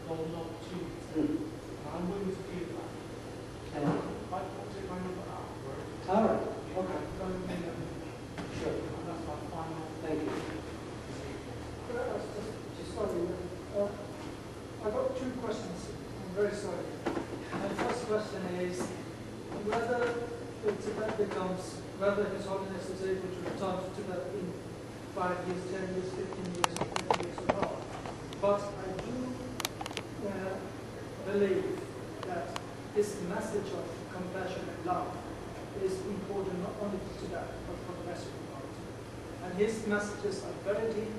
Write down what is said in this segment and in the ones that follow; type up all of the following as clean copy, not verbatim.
long opportunity. And I'm willing to do that. I'll take my number out. All right. Okay. Sure. And that's my final. Thank you. Could I ask just sorry, I've got two questions. I'm very sorry. My first question is whether Tibet becomes, whether His Holiness is able to return to Tibet in 5 years, 10 years, 15 years, or 20 years or not. But I do believe that this message of compassion and love is important not only to Tibet, but for the rest of the world. And his messages are very deep.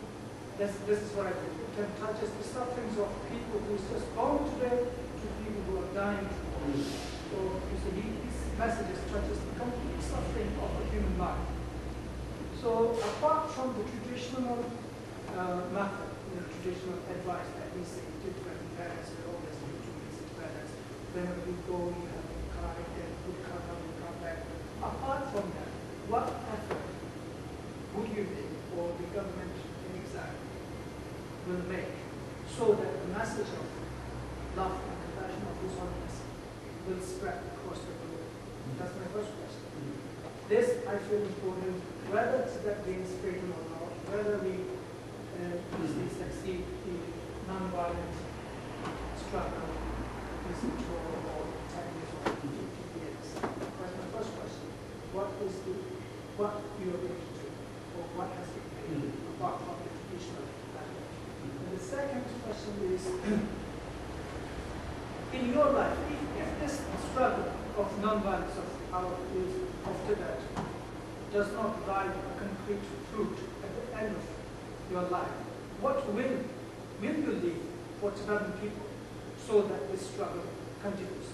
This is what I think. It can touch us. The sufferings of people who is just born today to people who are dying tomorrow. So you see, his messages touches the complete suffering of the human life. So apart from the traditional method, traditional advice that we say to parents, we always do to visit parents. Whenever you go, you have to cry, then good karma will come back. Apart from that, what effort would you make, or the government in exile will make, so that the message of love and compassion of His Holiness will spread across the globe? That's my first question. This I feel important, whether Tibet gains freedom or not, whether we succeed in non-violent struggle, peace control, or 10 years or 50 years. That's my first question. What you are going to do, or what has been made apart from the traditional method? And the second question is, in your life, if this struggle of non-violence of Tibet does not provide a concrete fruit at the end of your life, what will you leave for Tibetan people so that this struggle continues?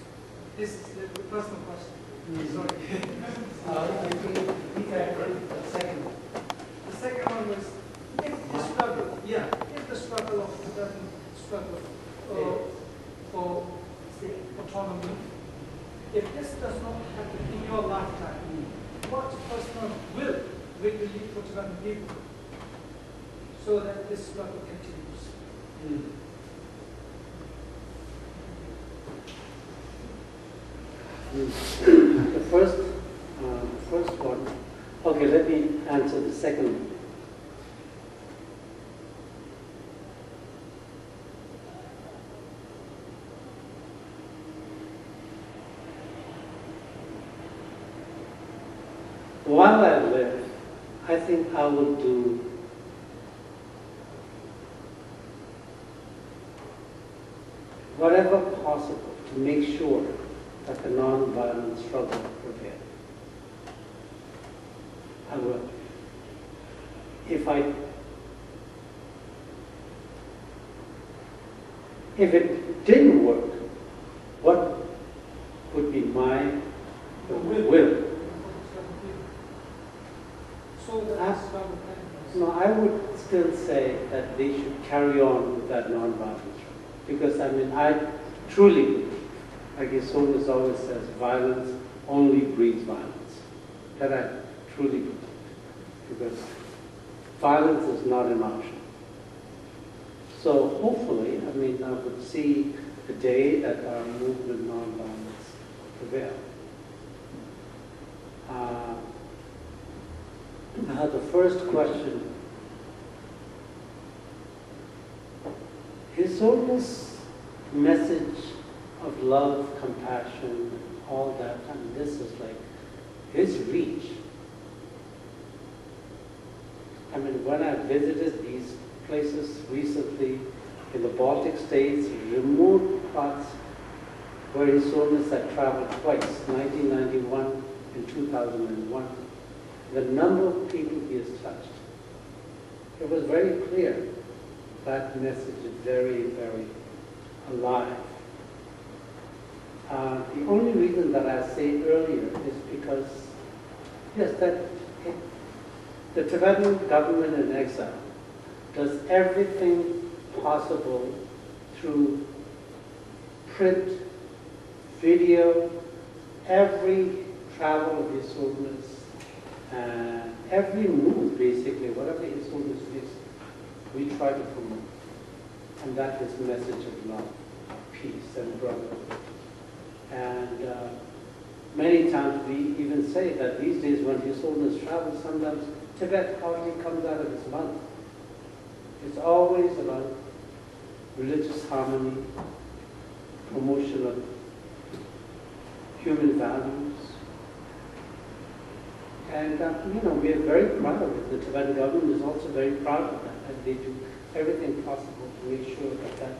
This is the personal question. Sorry. The second one was, if the struggle of Tibetan struggle for say autonomy, if this does not happen in your lifetime, what personal will you leave for Tibetan people so that this struggle continues? The first one. Okay, let me answer the second one. While I live, I think I will do whatever possible to make sure that the non-violent struggle prevails. I will. If it didn't work, what would be my will? No, I would still say that they should carry on with that non-violent struggle. Because I truly believe, like His Holiness always says, violence only breeds violence. That I truly believe. Because violence is not an option. So hopefully, I would see the day that our movement non-violence prevail. Now the first question, His Holiness' message of love, compassion, all that, this is like His reach. When I visited these places recently in the Baltic states, remote parts where His Holiness had traveled twice, 1991 and 2001, the number of people He has touched. It was very clear that message is very, very alive. The only reason that I say earlier is because, yes, the Tibetan government in exile does everything possible through print, video, every travel of His Holiness, and every move, basically, whatever His Holiness makes, we try to promote. and that is the message of love, peace, and brotherhood. And many times we even say that these days when His Holiness travels, sometimes Tibet hardly comes out of his mouth. It's always about religious harmony, promotion of human values. And we are very proud of it. The Tibetan government is also very proud of that, and they do everything possible to make sure that that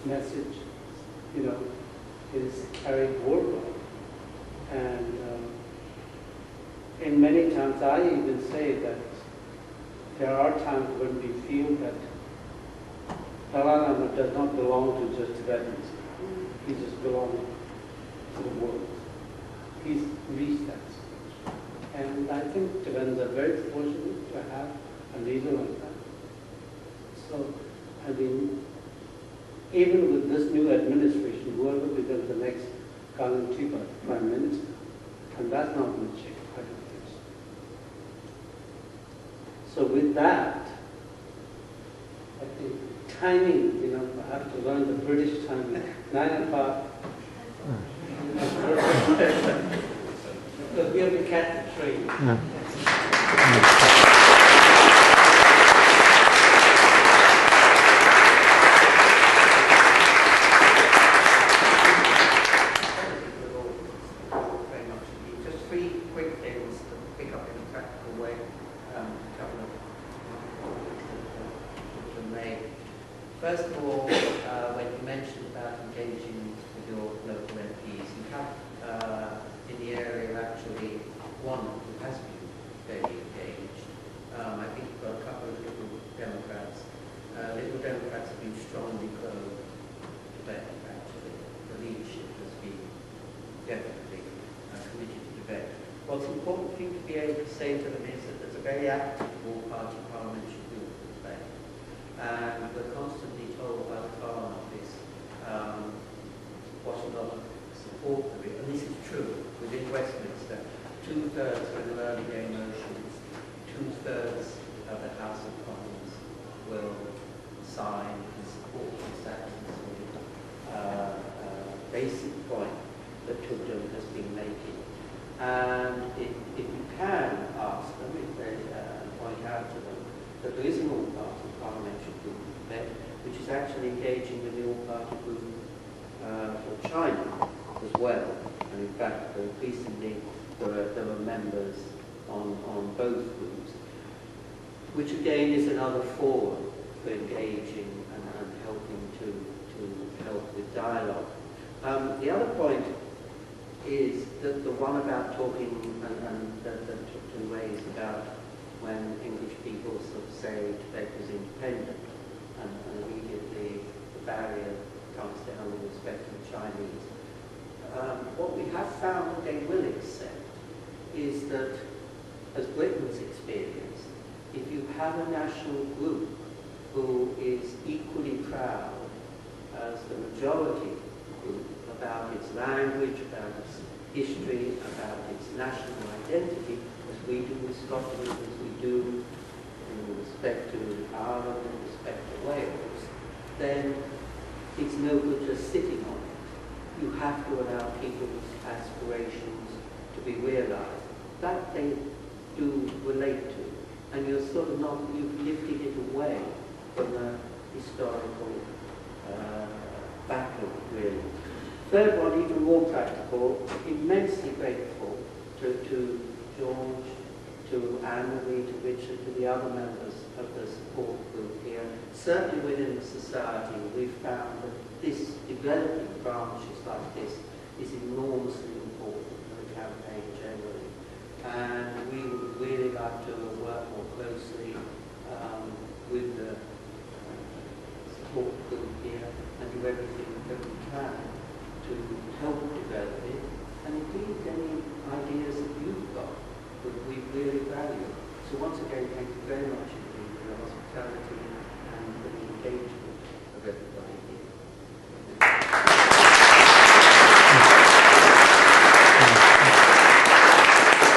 message, is carried worldwide. And many times I even say that there are times when we feel that Dalai Lama does not belong to just Tibetans. He just belongs to the world. He's reached that stage. And I think Tibetans are very fortunate to have a leader like that. So, even with this new administration, whoever becomes the next Kalan Tibet Prime Minister, and that's not going to change, I don't think so. So with that, I think timing, I have to learn the British timing. 9 o'clock. Because we have to catch the train. Just 3 quick things to pick up in a practical way. First of all, when you mentioned about engaging with your local MPs, you have in the area actually one who has been very engaged. I think you've got a couple of Liberal Democrats. Liberal Democrats have been strongly pro-Tibet, actually. The leadership has been definitely committed to Tibet. What's important thing to be able to say to them is that there's a very active all-party parliamentary group in Tibet. And we're constantly told by the Foreign Office what a lot of support there is. And this is true within Westminster. 2/3 are in early day motions. 2/3 of the House of Commons will sign and support this basic point that Thubten has been making. And if you can ask them, if they point out to them, that there is an all-party parliamentary group in Tibet, which is actually engaging with the all-party group for China as well. And in fact, increasingly, there are members on both groups, which again is another forum for engaging and helping to help with dialogue. The other point is that the one about talking and that Thubten raised about when English people sort of say Tibet was independent and immediately the barrier comes down with respect to the Chinese. What we have found that they will accept is that, as Britain's experienced, if you have a national group who is equally proud as the majority group about its language, about its history, about its national identity, as we do with Scotland, as we do in respect to Ireland, in respect to Wales, then it's no good just sitting on it. You have to allow people's aspirations to be realized. That they do relate to. And you're sort of not, you've lifted it away from the historical battle, really. Third one, even more practical, immensely grateful to George, to Anne-Marie, to Richard, to the other members of the support group here. Certainly within the society, we've found that this developing branches like this is enormously important for the campaign generally. And we would really like to work more closely with the support group here and do everything that we can to help develop it. And indeed, any ideas that you've got that we really value. So once again, thank you very much indeed for your hospitality and for the engagement of everybody here.